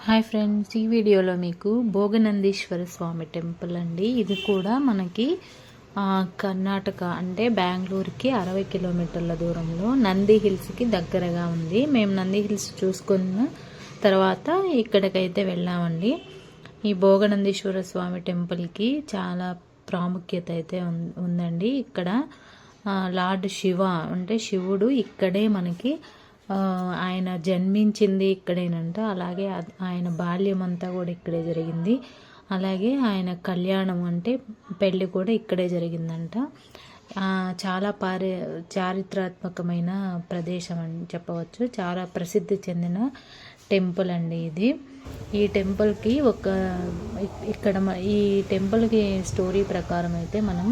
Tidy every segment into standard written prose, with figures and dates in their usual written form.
Hi friends, ఈ వీడియోలో మీకు భోగనందీశ్వర స్వామి టెంపుల్ అండి. ఇది కూడా మనకి కర్ణాటక అంటే బెంగళూరుకి 60 కిలోమీటర్ల దూరంలో నంది హిల్స్కి దగ్గరగా ఉంది. మేము నంది హిల్స్ చూసుకున్న తర్వాత ఇక్కడికైతే వెళ్ళామండి. ఈ భోగనందీశ్వర స్వామి టెంపుల్కి చాలా ప్రాముఖ్యత అయితే ఉందండి. ఇక్కడ లార్డ్ శివ అంటే శివుడు ఇక్కడే మనకి ఆయన జన్మించింది ఇక్కడేనంట. అలాగే ఆయన బాల్యం అంతా కూడా ఇక్కడే జరిగింది. అలాగే ఆయన కళ్యాణం అంటే పెళ్ళి కూడా ఇక్కడే జరిగిందంట. చాలా చారిత్రాత్మకమైన ప్రదేశం అని చెప్పవచ్చు. చాలా ప్రసిద్ధి చెందిన టెంపుల్ అండి ఇది. ఈ టెంపుల్కి ఈ టెంపుల్కి స్టోరీ ప్రకారం అయితే మనం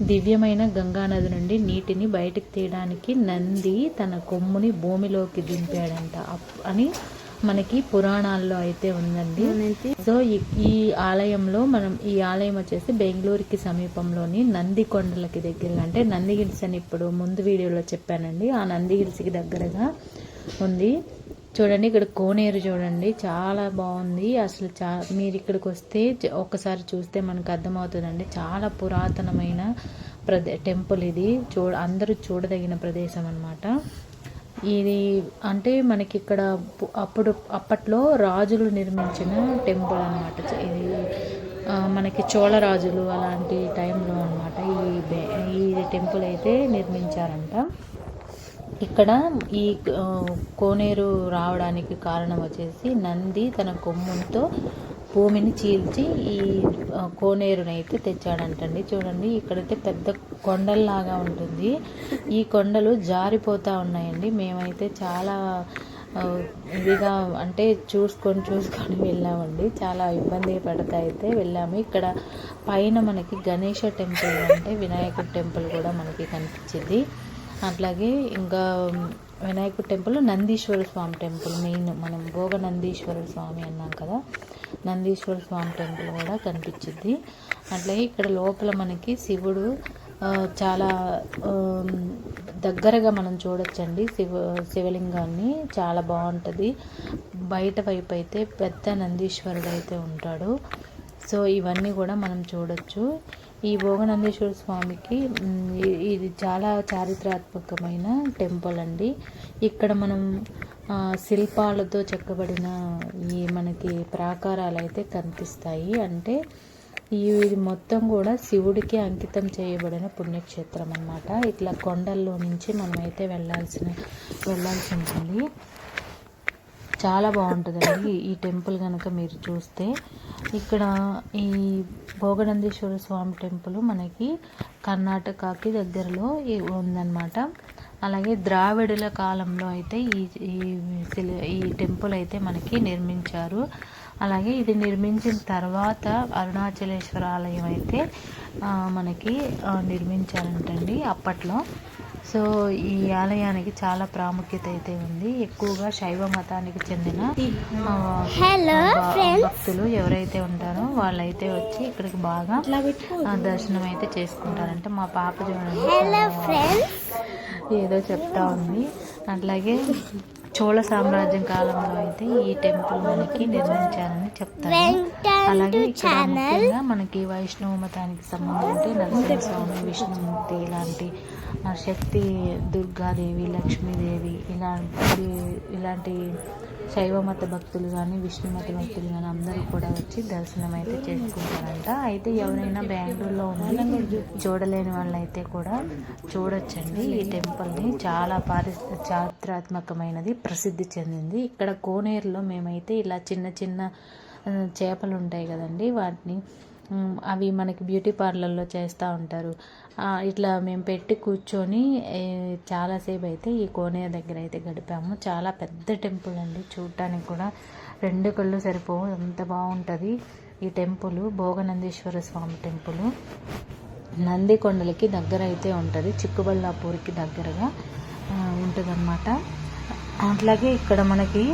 దివ్యమైన గంగానది నుండి నీటిని బయటకు తీయడానికి నంది తన కొమ్ముని భూమిలోకి దింపాడంట అని మనకి పురాణాల్లో అయితే ఉందండి. సో ఈ ఆలయం వచ్చేసి బెంగళూరుకి సమీపంలోని నంది కొండలకి దగ్గరగా, అంటే నంది హిల్స్ అని ఇప్పుడు ముందు వీడియోలో చెప్పానండి, ఆ నంది హిల్స్కి దగ్గరగా ఉంది. చూడండి, ఇక్కడ కోనేరు చూడండి, చాలా బాగుంది. అసలు మీరు ఇక్కడికి వస్తే ఒక్కసారి చూస్తే మనకు అర్థమవుతుందండి. చాలా పురాతనమైన టెంపుల్ ఇది. అందరూ చూడదగిన ప్రదేశం అన్నమాట. ఇది అంటే మనకి ఇక్కడ అప్పట్లో రాజులు నిర్మించిన టెంపుల్ అనమాట. ఇది మనకి చోళరాజులు అలాంటి టైంలో అనమాట ఈ టెంపుల్ అయితే నిర్మించారంట. ఇక్కడ ఈ కోనేరు రావడానికి కారణం వచ్చేసి నంది తన కొమ్ముతో భూమిని చీల్చి ఈ కోనేరునైతే తెచ్చాడంటండి. చూడండి, ఇక్కడైతే పెద్ద కొండల్లాగా ఉంటుంది. ఈ కొండలు జారిపోతూ ఉన్నాయండి. మేమైతే చాలా ఇదిగా అంటే చూసుకొని వెళ్ళామండి. చాలా ఇబ్బంది పడతా అయితే వెళ్ళాము. ఇక్కడ పైన మనకి గణేష టెంపుల్ అంటే వినాయకుడి టెంపుల్ కూడా మనకి కనిపించింది. అట్లాగే ఇంకా వినాయకుడి టెంపుల్, నందీశ్వర స్వామి టెంపుల్, మెయిన్ మనం భోగనందీశ్వర స్వామి అన్నాం కదా, నందీశ్వర స్వామి టెంపుల్ కూడా కనిపించింది. అట్లాగే ఇక్కడ లోపల మనకి శివుడు చాలా దగ్గరగా మనం చూడొచ్చండి. శివలింగాన్ని చాలా బాగుంటుంది. బయట వైపు అయితే పెద్ద నందీశ్వరుడు అయితే ఉంటాడు. సో ఇవన్నీ కూడా మనం చూడొచ్చు. ఈ భోగనందీశ్వర స్వామికి ఇది చాలా చారిత్రాత్మకమైన టెంపుల్ అండి. ఇక్కడ మనం శిల్పాలతో చెక్కబడిన ఈ మనకి ప్రాకారాలు అయితే కనిపిస్తాయి. అంటే ఇది మొత్తం కూడా శివుడికి అంకితం చేయబడిన పుణ్యక్షేత్రం అన్నమాట. ఇట్లా కొండల్లో నుంచి మనమైతే వెళ్ళాల్సి ఉంటుంది. చాలా బాగుంటుందండి ఈ టెంపుల్ కనుక మీరు చూస్తే. ఇక్కడ ఈ భోగనందీశ్వర స్వామి టెంపుల్ మనకి కర్ణాటకకి దగ్గరలో ఉందన్నమాట. అలాగే ద్రావిడుల కాలంలో అయితే ఈ టెంపుల్ అయితే మనకి నిర్మించారు. అలాగే ఇది నిర్మించిన తర్వాత అరుణాచలేశ్వర ఆలయం అయితే మనకి నిర్మించారంటండి అప్పట్లో. సో ఈ ఆలయానికి చాలా ప్రాముఖ్యత అయితే ఉంది. ఎక్కువగా శైవ మతానికి చెందిన భక్తులు ఎవరైతే ఉంటారో వాళ్ళైతే వచ్చి ఇక్కడికి బాగా దర్శనం అయితే చేసుకుంటారంటే. మా పాప చూడండి ఏదో చెప్తా ఉంది. అట్లాగే చోళ సామ్రాజ్యం కాలంలో అయితే ఈ టెంపుల్ మనకి నిర్మించారని చెప్తారు. అలాగే ఇక్కడ ముఖ్యంగా మనకి వైష్ణవ మతానికి సంబంధించి నరసింహస్వామి, విష్ణుమూర్తి ఇలాంటి శక్తి, దుర్గాదేవి, లక్ష్మీదేవి ఇలాంటి శైవ మత భక్తులు కానీ విష్ణుమత భక్తులు కానీ అందరూ కూడా వచ్చి దర్శనం అయితే చేసుకుంటారంట. అయితే ఎవరైనా బెంగళూరులో ఉండి చూడలేని వాళ్ళైతే కూడా చూడొచ్చండి ఈ టెంపుల్ని. చాలా చారిత్రాత్మకమైనది, ప్రసిద్ధి చెందింది. ఇక్కడ కోనేరులో మేమైతే ఇలా చిన్న చిన్న చేపలు ఉంటాయి కదండి, వాటిని అవి మనకి బ్యూటీ పార్లర్లో చేస్తూ ఉంటారు. ఇట్లా మేము పెట్టి కూర్చొని చాలాసేపు అయితే ఈ కోనేరు దగ్గర అయితే గడిపాము. చాలా పెద్ద టెంపుల్ అండి, చూడటానికి కూడా 2 కళ్ళు సరిపోవు, ఎంత బాగుంటుంది ఈ టెంపుల్. భోగనందీశ్వర స్వామి టెంపుల్ నంది కొండలకి దగ్గర అయితే ఉంటుంది, చిక్కబళ్ళాపూర్కి దగ్గరగా ఉంటుందన్నమాట. అట్లాగే ఇక్కడ మనకి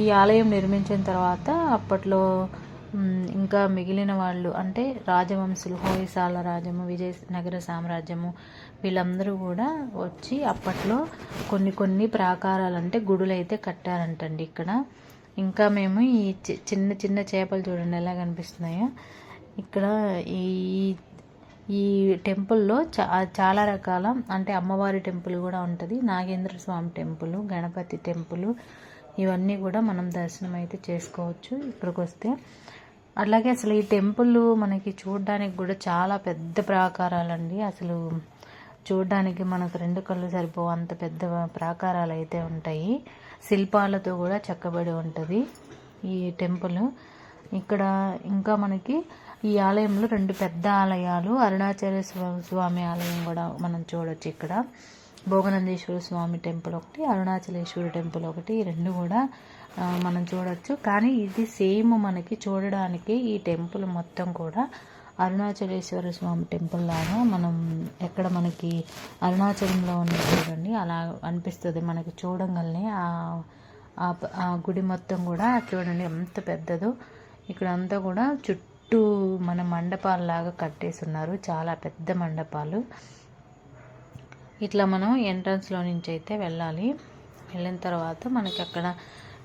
ఈ ఆలయం నిర్మించిన తర్వాత అప్పట్లో ఇంకా మిగిలిన వాళ్ళు అంటే రాజవంశులు, హోయసాల రాజ్యము, విజయనగర సామ్రాజ్యము వీళ్ళందరూ కూడా వచ్చి అప్పట్లో కొన్ని ప్రాకారాలు అంటే గుడులు అయితే కట్టారంటండి ఇక్కడ. ఇంకా మేము ఈ చిన్న చిన్న చేపలు చూడండి ఎలా కనిపిస్తున్నాయో. ఇక్కడ ఈ ఈ టెంపుల్లో చాలా రకాల అంటే అమ్మవారి టెంపుల్ కూడా ఉంటుంది, నాగేంద్ర స్వామి టెంపుల్, గణపతి టెంపుల్, ఇవన్నీ కూడా మనం దర్శనం అయితే చేసుకోవచ్చు ఇక్కడికి వస్తే. అలాగే అసలు ఈ టెంపుల్ మనకి చూడడానికి కూడా చాలా పెద్ద ప్రాకారాలండి. అసలు చూడడానికి మనకు 2 కళ్ళు సరిపోవు అంత పెద్ద ప్రాకారాలు అయితే ఉంటాయి. శిల్పాలతో కూడా చెక్కబడి ఉంటుంది ఈ టెంపుల్. ఇక్కడ ఇంకా మనకి ఈ ఆలయంలో 2 పెద్ద ఆలయాలు, అరుణాచల స్వామి ఆలయం కూడా మనం చూడొచ్చు. ఇక్కడ భోగనందీశ్వర స్వామి టెంపుల్ ఒకటి, అరుణాచలేశ్వర టెంపుల్ ఒకటి, ఈ 2 కూడా మనం చూడొచ్చు. కానీ ఇది సేమ్ మనకి చూడడానికి ఈ టెంపుల్ మొత్తం కూడా అరుణాచలేశ్వర స్వామి టెంపుల్ లాగా మనం ఎక్కడ మనకి అరుణాచలంలో ఉన్న చూడండి అలా అనిపిస్తుంది మనకి చూడంగానే. ఆ గుడి మొత్తం కూడా చూడండి ఎంత పెద్దదో. ఇక్కడ అంతా కూడా చుట్టూ మన మండపాలలాగా కట్టేసి ఉన్నారు, చాలా పెద్ద మండపాలు. ఇట్లా మనం ఎంట్రన్స్లో నుంచి అయితే వెళ్ళాలి. వెళ్ళిన తర్వాత మనకి అక్కడ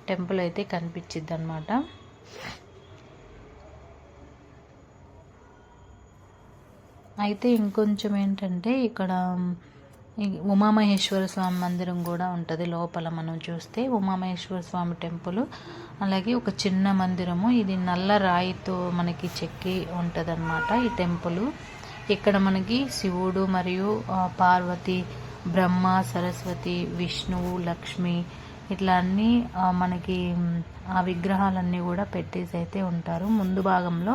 టెంపుల్ అయితే కనిపించిద్ది అన్నమాట. అయితే ఇంకొంచెం ఏంటంటే ఇక్కడ ఉమామహేశ్వర స్వామి మందిరం కూడా ఉంటుంది లోపల. మనం చూస్తే ఉమామహేశ్వర స్వామి టెంపుల్, అలాగే ఒక చిన్న మందిరము, ఇది నల్ల రాయితో మనకి చెక్కి ఉంటుంది అన్నమాట ఈ టెంపుల్. ఇక్కడ మనకి శివుడు మరియు పార్వతి, బ్రహ్మ, సరస్వతి, విష్ణువు, లక్ష్మి ఇట్లా అన్నీ మనకి ఆ విగ్రహాలన్నీ కూడా పెట్టేసి అయితే ఉంటారు. ముందు భాగంలో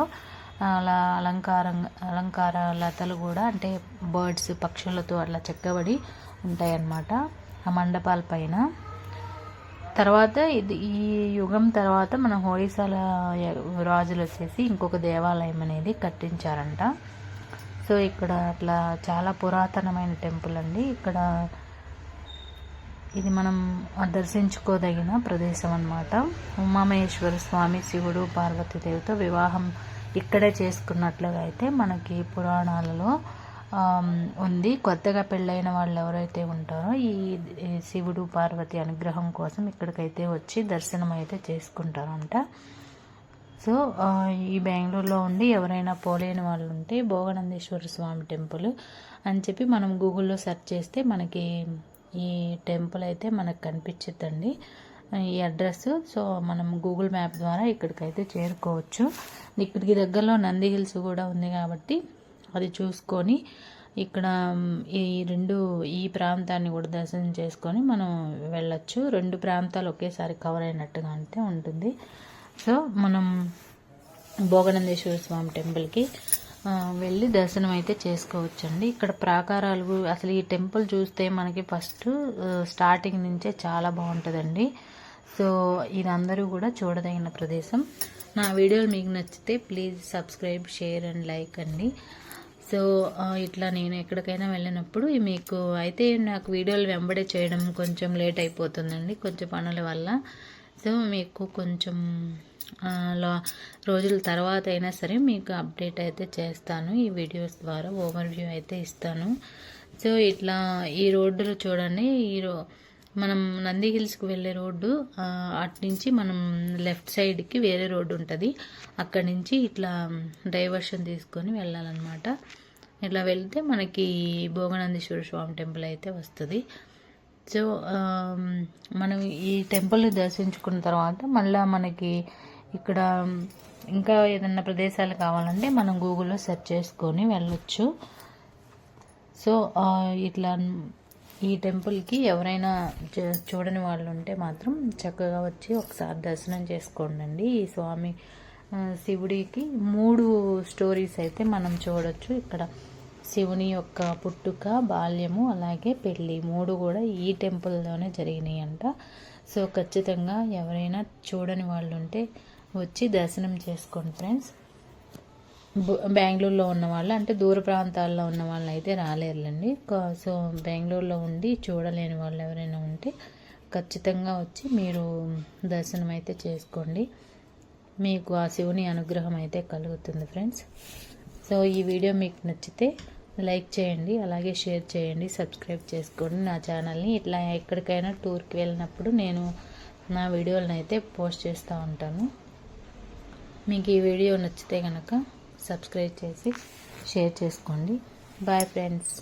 అలా అలంకార లతలు కూడా అంటే బర్డ్స్, పక్షులతో అట్లా చెక్కబడి ఉంటాయన్నమాట ఆ మండపాల పైన. తర్వాత ఈ యుగం తర్వాత మన హోయసాల రాజులు వచ్చేసి ఇంకొక దేవాలయం అనేది కట్టించారంట. సో ఇక్కడ అట్లా చాలా పురాతనమైన టెంపుల్ అండి. ఇక్కడ ఇది మనం దర్శించుకోదగిన ప్రదేశం అన్నమాట. ఉమామహేశ్వర స్వామి శివుడు పార్వతీదేవితో వివాహం ఇక్కడే చేసుకున్నట్లుగా అయితే మనకి పురాణాలలో ఉంది. కొత్తగా పెళ్ళైన వాళ్ళు ఎవరైతే ఉంటారో ఈ శివుడు పార్వతి అనుగ్రహం కోసం ఇక్కడికైతే వచ్చి దర్శనం అయితే చేసుకుంటారంట. సో ఈ బెంగళూరులో ఉండి ఎవరైనా పోలేని వాళ్ళు ఉంటే భోగనందీశ్వర స్వామి టెంపుల్ అని చెప్పి మనం గూగుల్లో సెర్చ్ చేస్తే మనకి ఈ టెంపుల్ అయితే మనకు కనిపించిద్దండి ఈ అడ్రస్. సో మనం గూగుల్ మ్యాప్ ద్వారా ఇక్కడికైతే చేరుకోవచ్చు. ఇక్కడికి దగ్గరలో నంది హిల్స్ కూడా ఉంది కాబట్టి అది చూసుకొని ఇక్కడ ఈ ప్రాంతాన్ని కూడా దర్శనం చేసుకొని మనం వెళ్ళొచ్చు. 2 ప్రాంతాలు ఒకేసారి కవర్ అయినట్టుగా అంటే ఉంటుంది. సో మనం భోగనందేశ్వర స్వామి టెంపుల్కి వెళ్ళి దర్శనం అయితే చేసుకోవచ్చండి. ఇక్కడ ప్రాకారాలు అసలు ఈ టెంపుల్ చూస్తే మనకి ఫస్ట్ స్టార్టింగ్ నుంచే చాలా బాగుంటుందండి. సో ఇది అందరూ కూడా చూడదగిన ప్రదేశం. నా వీడియోలు మీకు నచ్చితే please subscribe, share and like అండి. సో ఇట్లా నేను ఎక్కడికైనా వెళ్ళినప్పుడు మీకు అయితే నాకు వీడియోలు వెంబడే చేయడం కొంచెం లేట్ అయిపోతుందండి కొంచెం పనుల వల్ల. సో మీకు కొంచెం రోజుల తర్వాత అయినా సరే మీకు అప్డేట్ అయితే చేస్తాను. ఈ వీడియోస్ ద్వారా ఓవర్వ్యూ అయితే ఇస్తాను. సో ఇట్లా ఈ రోడ్డులో చూడండి, మనం నంది హిల్స్కి వెళ్ళే రోడ్డు అటు నుంచి మనం లెఫ్ట్ సైడ్కి వేరే రోడ్డు ఉంటుంది. అక్కడి నుంచి ఇట్లా డైవర్షన్ తీసుకొని వెళ్ళాలన్నమాట. ఇట్లా వెళ్తే మనకి భోగనందీశ్వర స్వామి టెంపుల్ అయితే వస్తుంది. సో మనం ఈ టెంపుల్ని దర్శించుకున్న తర్వాత మళ్ళీ మనకి ఇక్కడ ఇంకా ఏదైనా ప్రదేశాలు కావాలంటే మనం గూగుల్లో సెర్చ్ చేసుకొని వెళ్ళొచ్చు. సో ఇట్లా ఈ టెంపుల్కి ఎవరైనా చూడని వాళ్ళు ఉంటే మాత్రం చక్కగా వచ్చి ఒకసారి దర్శనం చేసుకోండి. ఈ స్వామి శివుడికి 3 స్టోరీస్ అయితే మనం చూడొచ్చు. ఇక్కడ శివుని యొక్క పుట్టుక, బాల్యము, అలాగే పెళ్ళి 3 కూడా ఈ టెంపుల్లోనే జరిగినాయి అంట. సో ఖచ్చితంగా ఎవరైనా చూడని వాళ్ళు ఉంటే వచ్చి దర్శనం చేసుకోండి ఫ్రెండ్స్. బెంగళూరులో ఉన్న వాళ్ళు అంటే దూర ప్రాంతాల్లో ఉన్న వాళ్ళు అయితే రాలేరులేండి. సో బెంగళూరులో ఉండి చూడలేని వాళ్ళు ఎవరైనా ఉంటే ఖచ్చితంగా వచ్చి మీరు దర్శనం అయితే చేసుకోండి. మీకు ఆ శివుని అనుగ్రహం అయితే కలుగుతుంది ఫ్రెండ్స్. సో ఈ వీడియో మీకు నచ్చితే లైక్ చేయండి, అలాగే షేర్ చేయండి, సబ్స్క్రైబ్ చేసుకోండి నా ఛానల్ని. ఇట్లా ఎక్కడికైనా టూర్కి వెళ్ళినప్పుడు నేను నా వీడియోలను అయితే పోస్ట్ చేస్తూ ఉంటాను. మీకు ఈ వీడియో నచ్చితే కనుక సబ్స్క్రైబ్ చేసి షేర్ చేసుకోండి. Bye friends.